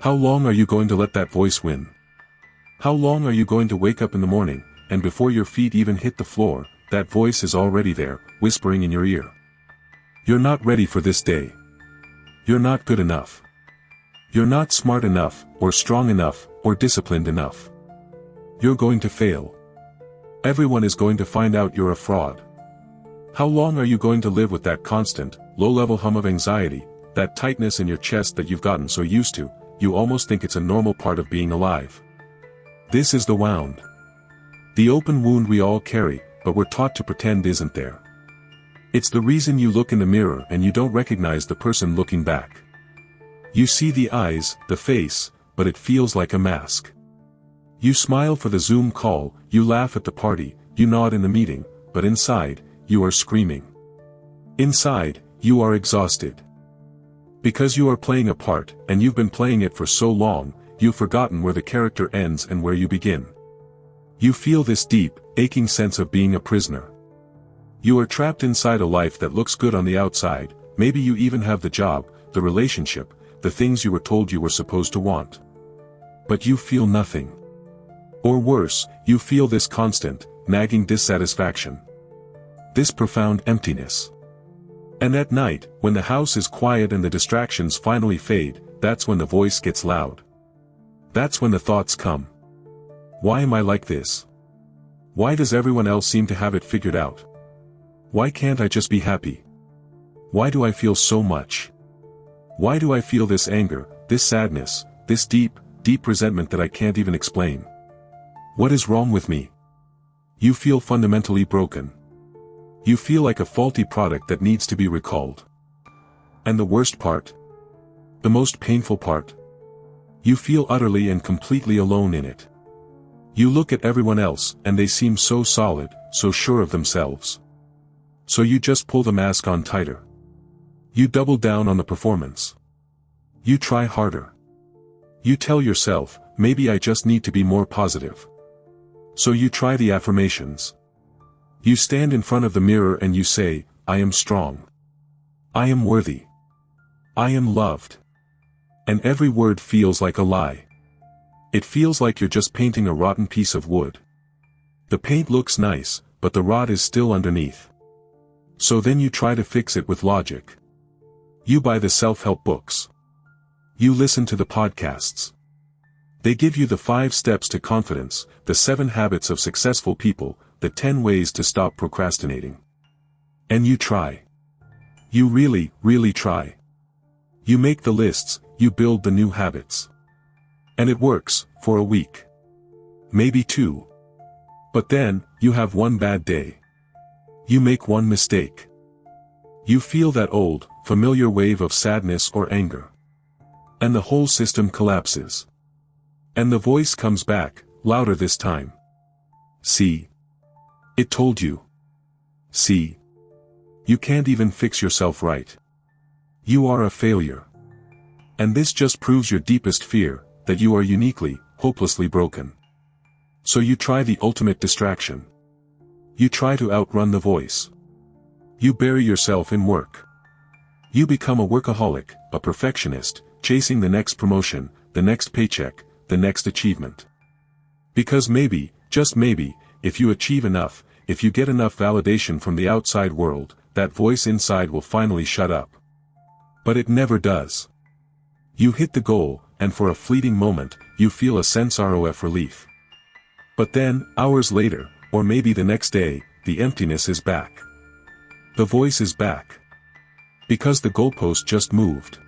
How long are you going to let that voice win? How long are you going to wake up in the morning, and before your feet even hit the floor, that voice is already there, whispering in your ear? You're not ready for this day. You're not good enough. You're not smart enough, or strong enough, or disciplined enough. You're going to fail. Everyone is going to find out you're a fraud. How long are you going to live with that constant, low-level hum of anxiety, that tightness in your chest that you've gotten so used to, you almost think it's a normal part of being alive? This is the wound. The open wound we all carry, but we're taught to pretend isn't there. It's the reason you look in the mirror and you don't recognize the person looking back. You see the eyes, the face, but it feels like a mask. You smile for the Zoom call, you laugh at the party, you nod in the meeting, but inside, you are screaming. Inside, you are exhausted. Because you are playing a part, and you've been playing it for so long, you've forgotten where the character ends and where you begin. You feel this deep, aching sense of being a prisoner. You are trapped inside a life that looks good on the outside, maybe you even have the job, the relationship, the things you were told you were supposed to want. But you feel nothing. Or worse, you feel this constant, nagging dissatisfaction. This profound emptiness. And at night, when the house is quiet and the distractions finally fade, that's when the voice gets loud. That's when the thoughts come. Why am I like this? Why does everyone else seem to have it figured out? Why can't I just be happy? Why do I feel so much? Why do I feel this anger, this sadness, this deep, deep resentment that I can't even explain? What is wrong with me? You feel fundamentally broken. You feel like a faulty product that needs to be recalled. And the worst part? The most painful part? You feel utterly and completely alone in it. You look at everyone else, and they seem so solid, so sure of themselves. So you just pull the mask on tighter. You double down on the performance. You try harder. You tell yourself, maybe I just need to be more positive. So you try the affirmations. You stand in front of the mirror and you say, I am strong. I am worthy. I am loved. And every word feels like a lie. It feels like you're just painting a rotten piece of wood. The paint looks nice, but the rot is still underneath. So then you try to fix it with logic. You buy the self-help books. You listen to the podcasts. They give you the 5 steps to confidence, the 7 habits of successful people, the 10 ways to stop procrastinating. And you try. You really, really try. You make the lists, you build the new habits. And it works, for a week. Maybe 2. But then, you have one bad day. You make one mistake. You feel that old, familiar wave of sadness or anger. And the whole system collapses. And the voice comes back, louder this time. See? It told you. See? You can't even fix yourself right. You are a failure. And this just proves your deepest fear, that you are uniquely, hopelessly broken. So you try the ultimate distraction. You try to outrun the voice. You bury yourself in work. You become a workaholic, a perfectionist, chasing the next promotion, the next paycheck, the next achievement. Because maybe, just maybe, if you achieve enough, if you get enough validation from the outside world, that voice inside will finally shut up. But it never does. You hit the goal, and for a fleeting moment, you feel a sense of relief. But then, hours later, or maybe the next day, the emptiness is back. The voice is back. Because the goalpost just moved.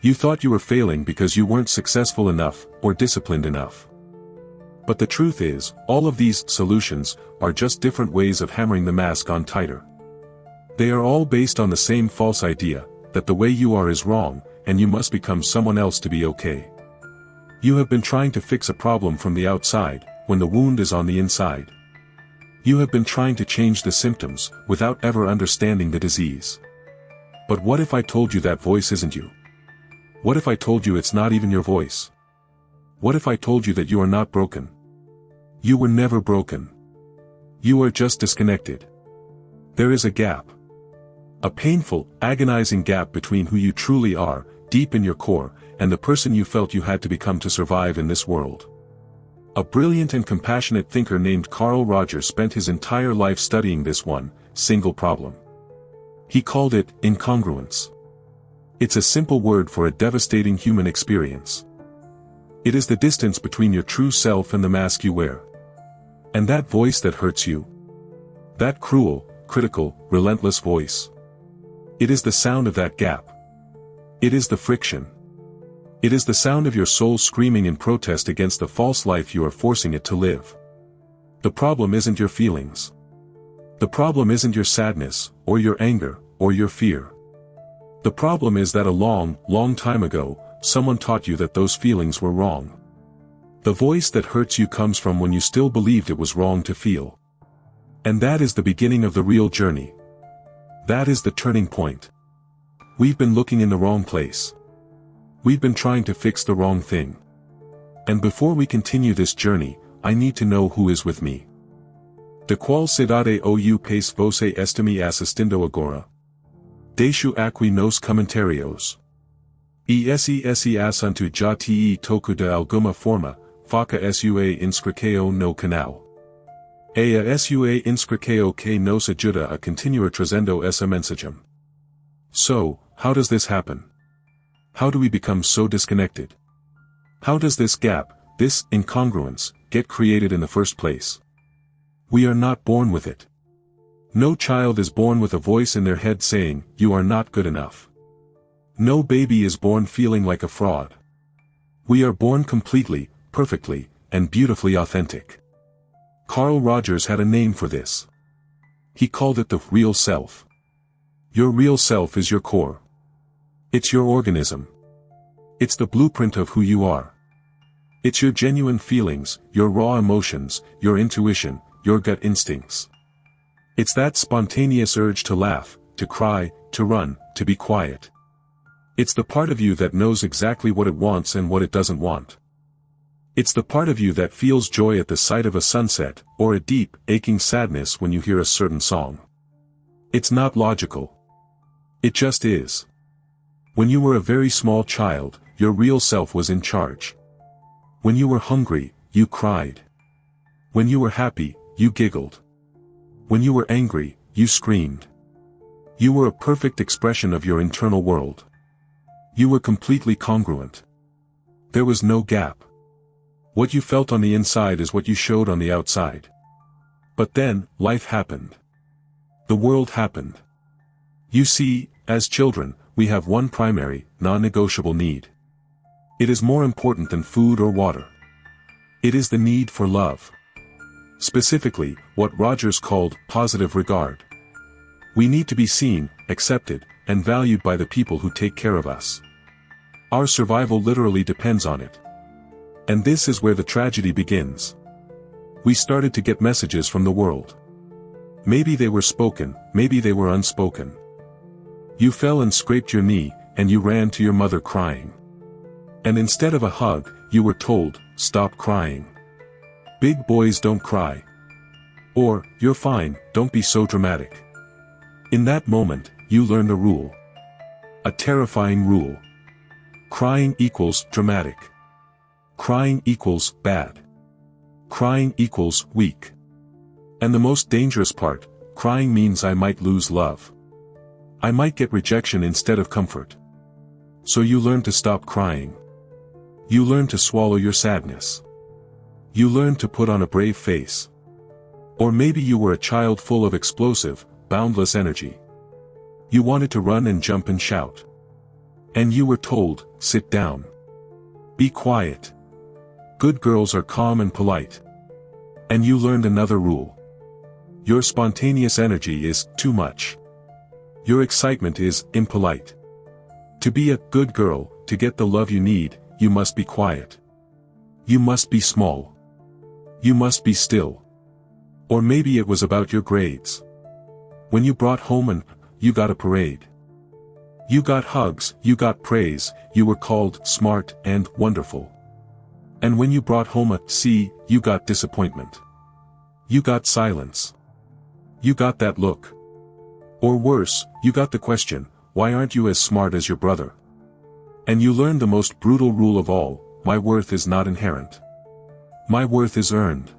You thought you were failing because you weren't successful enough, or disciplined enough. But the truth is, all of these solutions are just different ways of hammering the mask on tighter. They are all based on the same false idea, that the way you are is wrong, and you must become someone else to be okay. You have been trying to fix a problem from the outside, when the wound is on the inside. You have been trying to change the symptoms, without ever understanding the disease. But what if I told you that voice isn't you? What if I told you it's not even your voice? What if I told you that you are not broken? You were never broken. You are just disconnected. There is a gap. A painful, agonizing gap between who you truly are, deep in your core, and the person you felt you had to become to survive in this world. A brilliant and compassionate thinker named Carl Rogers spent his entire life studying this one single problem. He called it incongruence. It's a simple word for a devastating human experience. It is the distance between your true self and the mask you wear. And that voice that hurts you. That cruel, critical, relentless voice. It is the sound of that gap. It is the friction. It is the sound of your soul screaming in protest against the false life you are forcing it to live. The problem isn't your feelings. The problem isn't your sadness, or your anger, or your fear. The problem is that a long, long time ago, someone taught you that those feelings were wrong. The voice that hurts you comes from when you still believed it was wrong to feel. And that is the beginning of the real journey. That is the turning point. We've been looking in the wrong place. We've been trying to fix the wrong thing. And before we continue this journey, I need to know who is with me. De qual cidade ou país você está me assistindo agora? Deixo aqui nos comentários. Esse assunto já te toco de alguma forma, faça sua inscrição no canal. A sua inscrição que nos ajuda a continuar trazendo essa mensagem. So, how does this happen? How do we become so disconnected? How does this gap, this incongruence, get created in the first place? We are not born with it. No child is born with a voice in their head saying, "You are not good enough." No baby is born feeling like a fraud. We are born completely, perfectly, and beautifully authentic. Carl Rogers had a name for this. He called it the real self. Your real self is your core. It's your organism. It's the blueprint of who you are. It's your genuine feelings, your raw emotions, your intuition, your gut instincts. It's that spontaneous urge to laugh, to cry, to run, to be quiet. It's the part of you that knows exactly what it wants and what it doesn't want. It's the part of you that feels joy at the sight of a sunset, or a deep, aching sadness when you hear a certain song. It's not logical. It just is. When you were a very small child, your real self was in charge. When you were hungry, you cried. When you were happy, you giggled. When you were angry, you screamed. You were a perfect expression of your internal world. You were completely congruent. There was no gap. What you felt on the inside is what you showed on the outside. But then, life happened. The world happened. You see, as children, we have one primary, non-negotiable need. It is more important than food or water. It is the need for love. Specifically, what Rogers called positive regard. We need to be seen, accepted, and valued by the people who take care of us. Our survival literally depends on it. And this is where the tragedy begins. We started to get messages from the world. Maybe they were spoken, maybe they were unspoken. You fell and scraped your knee, and you ran to your mother crying. And instead of a hug, you were told, "Stop crying. Big boys don't cry." Or, "You're fine, don't be so dramatic." In that moment, you learned a rule. A terrifying rule. Crying equals dramatic. Crying equals bad. Crying equals weak. And the most dangerous part, crying means I might lose love. I might get rejection instead of comfort. So you learn to stop crying. You learn to swallow your sadness. You learn to put on a brave face. Or maybe you were a child full of explosive, boundless energy. You wanted to run and jump and shout. And you were told, "Sit down. Be quiet. Good girls are calm and polite." And you learned another rule. Your spontaneous energy is too much. Your excitement is impolite. To be a good girl, to get the love you need, you must be quiet. You must be small. You must be still. Or maybe it was about your grades. When you brought home and you got a parade. You got hugs, you got praise, you were called smart and wonderful. And when you brought home a C, you got disappointment. You got silence. You got that look. Or worse, you got the question, "Why aren't you as smart as your brother?" And you learn the most brutal rule of all: my worth is not inherent. My worth is earned.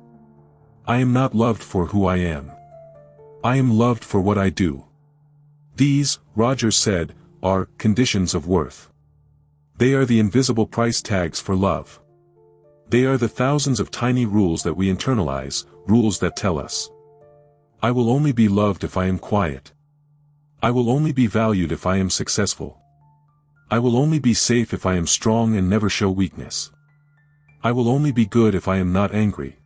I am not loved for who I am. I am loved for what I do. These, Rogers said, are conditions of worth. They are the invisible price tags for love. They are the thousands of tiny rules that we internalize, rules that tell us, I will only be loved if I am quiet. I will only be valued if I am successful. I will only be safe if I am strong and never show weakness. I will only be good if I am not angry.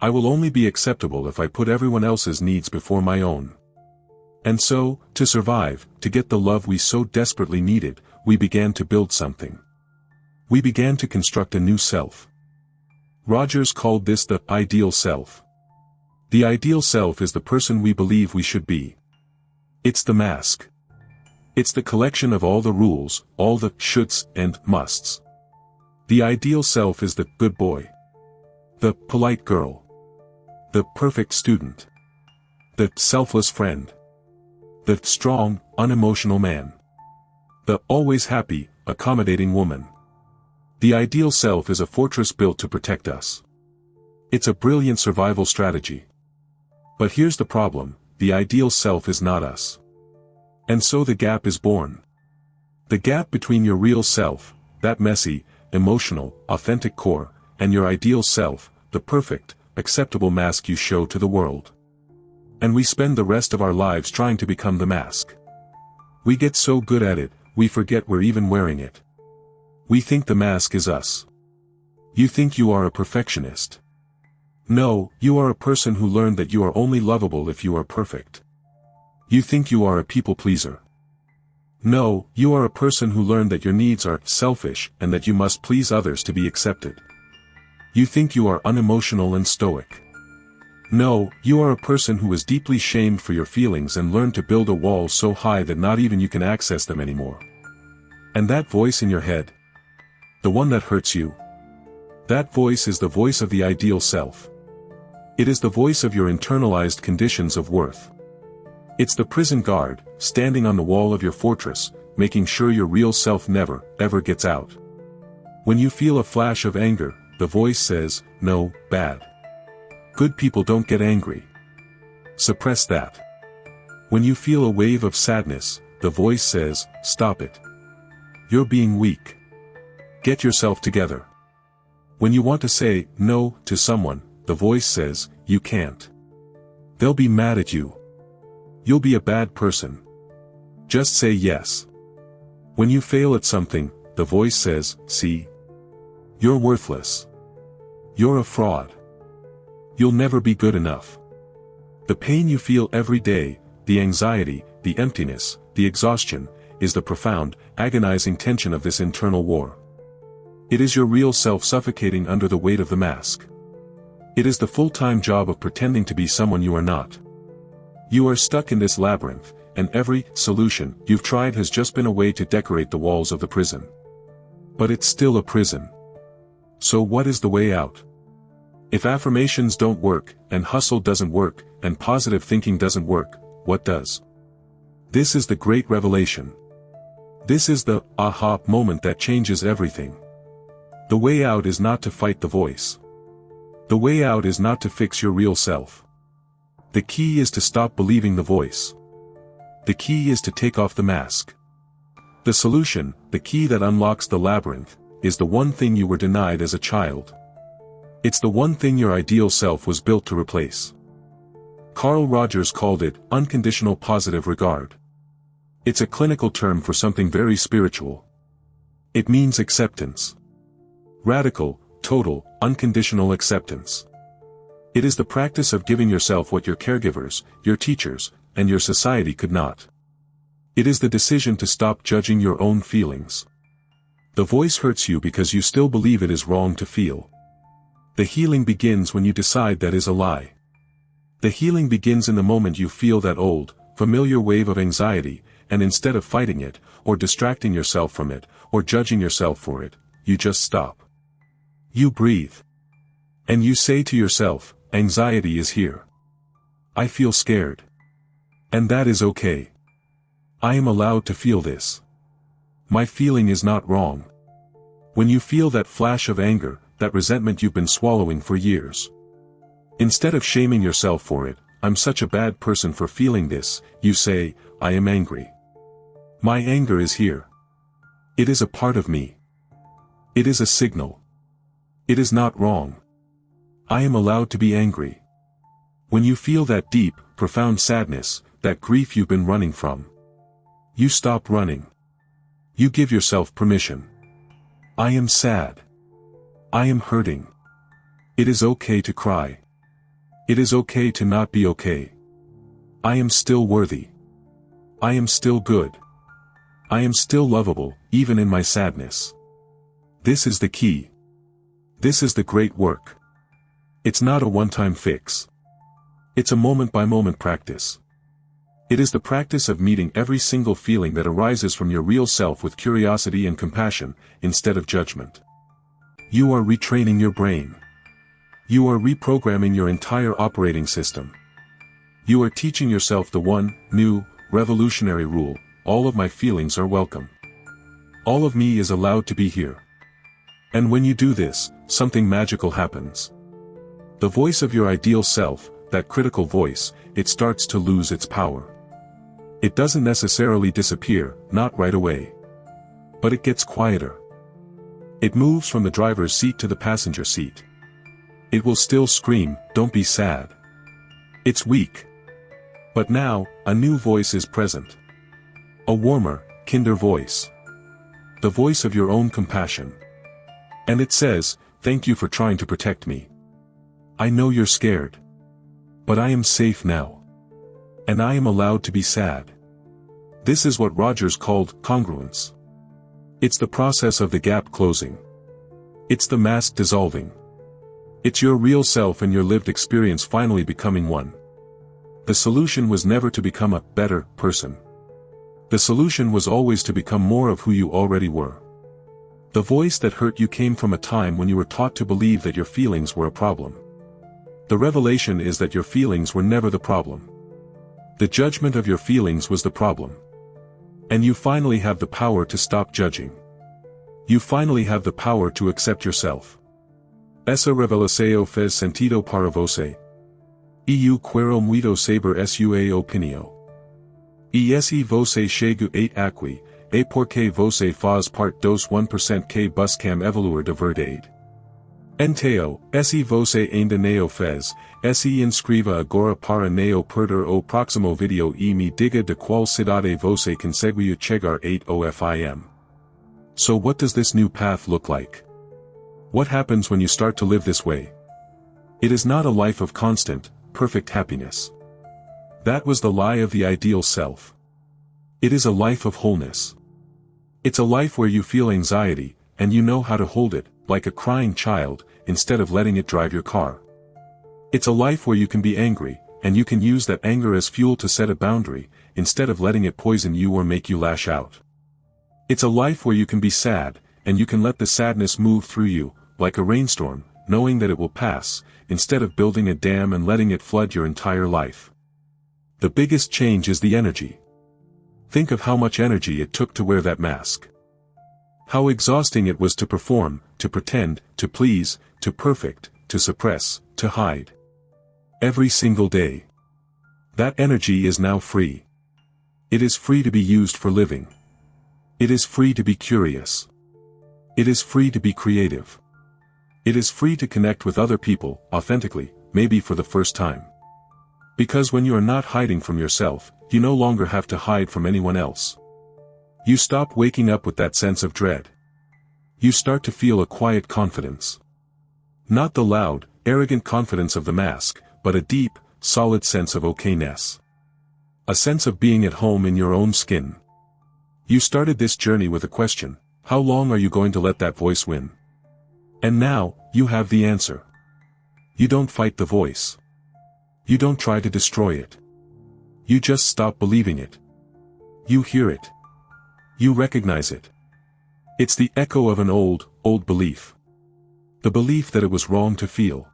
I will only be acceptable if I put everyone else's needs before my own. And so, to survive, to get the love we so desperately needed, we began to build something. We began to construct a new self. Rogers called this the ideal self. The ideal self is the person we believe we should be. It's the mask. It's the collection of all the rules, all the shoulds and musts. The ideal self is the good boy, the polite girl, the perfect student, the selfless friend, the strong, unemotional man, the always happy, accommodating woman. The ideal self is a fortress built to protect us. It's a brilliant survival strategy. But here's the problem: the ideal self is not us. And so the gap is born. The gap between your real self, that messy, emotional, authentic core, and your ideal self, the perfect, acceptable mask you show to the world. And we spend the rest of our lives trying to become the mask. We get so good at it, we forget we're even wearing it. We think the mask is us. You think you are a perfectionist. No, you are a person who learned that you are only lovable if you are perfect. You think you are a people pleaser. No, you are a person who learned that your needs are selfish and that you must please others to be accepted. You think you are unemotional and stoic. No, you are a person who is deeply shamed for your feelings and learned to build a wall so high that not even you can access them anymore. And that voice in your head, the one that hurts you, that voice is the voice of the ideal self. It is the voice of your internalized conditions of worth. It's the prison guard, standing on the wall of your fortress, making sure your real self never, ever gets out. When you feel a flash of anger, the voice says, no, bad. Good people don't get angry. Suppress that. When you feel a wave of sadness, the voice says, stop it. You're being weak. Get yourself together. When you want to say no to someone, the voice says, you can't. They'll be mad at you. You'll be a bad person. Just say yes. When you fail at something, the voice says, see? You're worthless. You're a fraud. You'll never be good enough. The pain you feel every day, the anxiety, the emptiness, the exhaustion, is the profound, agonizing tension of this internal war. It is your real self suffocating under the weight of the mask. It is the full-time job of pretending to be someone you are not. You are stuck in this labyrinth, and every solution you've tried has just been a way to decorate the walls of the prison. But it's still a prison. So what is the way out? If affirmations don't work, and hustle doesn't work, and positive thinking doesn't work, what does? This is the great revelation. This is the aha moment that changes everything. The way out is not to fight the voice. The way out is not to fix your real self. The key is to stop believing the voice. The key is to take off the mask. The solution, the key that unlocks the labyrinth, is the one thing you were denied as a child. It's the one thing your ideal self was built to replace. Carl Rogers called it unconditional positive regard. It's a clinical term for something very spiritual. It means acceptance. Radical, total, unconditional acceptance. It is the practice of giving yourself what your caregivers, your teachers, and your society could not. It is the decision to stop judging your own feelings. The voice hurts you because you still believe it is wrong to feel. The healing begins when you decide that is a lie. The healing begins in the moment you feel that old, familiar wave of anxiety, and instead of fighting it, or distracting yourself from it, or judging yourself for it, you just stop. You breathe. And you say to yourself, anxiety is here. I feel scared. And that is okay. I am allowed to feel this. My feeling is not wrong. When you feel that flash of anger, that resentment you've been swallowing for years. Instead of shaming yourself for it, I'm such a bad person for feeling this, you say, I am angry. My anger is here. It is a part of me. It is a signal. It is not wrong. I am allowed to be angry. When you feel that deep, profound sadness, that grief you've been running from, you stop running. You give yourself permission. I am sad. I am hurting. It is okay to cry. It is okay to not be okay. I am still worthy. I am still good. I am still lovable, even in my sadness. This is the key. This is the great work. It's not a one-time fix. It's a moment-by-moment practice. It is the practice of meeting every single feeling that arises from your real self with curiosity and compassion, instead of judgment. You are retraining your brain. You are reprogramming your entire operating system. You are teaching yourself the one, new, revolutionary rule: all of my feelings are welcome. All of me is allowed to be here. And when you do this, something magical happens. The voice of your ideal self, that critical voice, it starts to lose its power. It doesn't necessarily disappear, not right away. But it gets quieter. It moves from the driver's seat to the passenger seat. It will still scream, don't be sad. It's weak. But now, a new voice is present. A warmer, kinder voice. The voice of your own compassion. And it says, thank you for trying to protect me. I know you're scared. But I am safe now. And I am allowed to be sad. This is what Rogers called congruence. It's the process of the gap closing. It's the mask dissolving. It's your real self and your lived experience finally becoming one. The solution was never to become a better person. The solution was always to become more of who you already were. The voice that hurt you came from a time when you were taught to believe that your feelings were a problem. The revelation is that your feelings were never the problem. The judgment of your feelings was the problem. And you finally have the power to stop judging. You finally have the power to accept yourself. Esa revelación fez sentido para você. Eu quero muito saber sua opinião. E se você chega aqui, é porque você faz parte dos 1% que buscam evoluir de verdade. Então, se você ainda não fez, se inscreva agora para não perder o próximo vídeo e me diga de qual cidade você conseguiu chegar ao fim. So what does this new path look like? What happens when you start to live this way? It is not a life of constant, perfect happiness. That was the lie of the ideal self. It is a life of wholeness. It's a life where you feel anxiety, and you know how to hold it, like a crying child, instead of letting it drive your car. It's a life where you can be angry, and you can use that anger as fuel to set a boundary, instead of letting it poison you or make you lash out. It's a life where you can be sad, and you can let the sadness move through you, like a rainstorm, knowing that it will pass, instead of building a dam and letting it flood your entire life. The biggest change is the energy. Think of how much energy it took to wear that mask. How exhausting it was to perform, to pretend, to please, to perfect, to suppress, to hide. Every single day. That energy is now free. It is free to be used for living. It is free to be curious. It is free to be creative. It is free to connect with other people, authentically, maybe for the first time. Because when you are not hiding from yourself, you no longer have to hide from anyone else. You stop waking up with that sense of dread. You start to feel a quiet confidence. Not the loud, arrogant confidence of the mask, but a deep, solid sense of okayness. A sense of being at home in your own skin. You started this journey with a question: how long are you going to let that voice win? And now, you have the answer. You don't fight the voice. You don't try to destroy it. You just stop believing it. You hear it. You recognize it. It's the echo of an old belief. The belief that it was wrong to feel.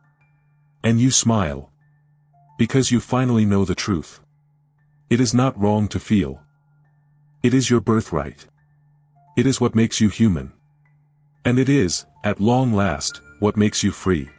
And you smile. Because you finally know the truth. It is not wrong to feel. It is your birthright. It is what makes you human. And it is, at long last, what makes you free.